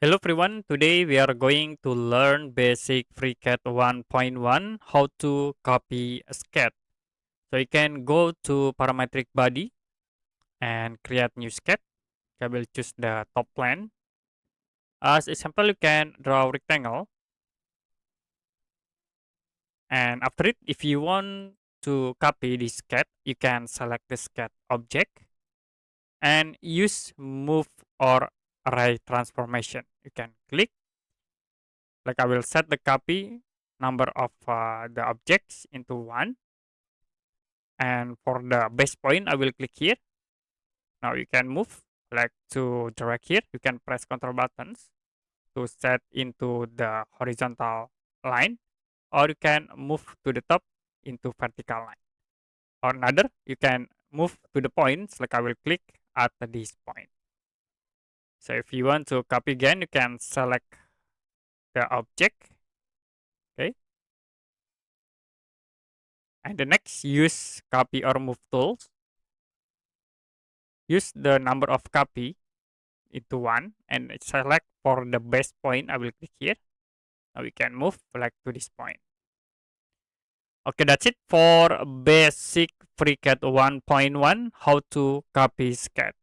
Hello everyone, today we are going to learn basic FreeCAD 1.1 how to copy a sketch. So you can go to parametric body and create new sketch. I will choose the top plane. As example, you can draw rectangle, and after it, if you want to copy this sketch, you can select the sketch object and use move or array transformation. You can click, like I will set the copy number of the objects into 1, and for the base point I will click here. Now you can move, like to drag here, you can press control buttons to set into the horizontal line, or you can move to the top into vertical line, or another you can move to the points, like I will click at this point. So if you want to copy again, you can select the object. Okay, and the next, use copy or move tools. Use the number of copy into 1 and select for the base point. I will click here. Now we can move like to this point. Okay, that's it for basic FreeCAD 1.1 how to copy sketch.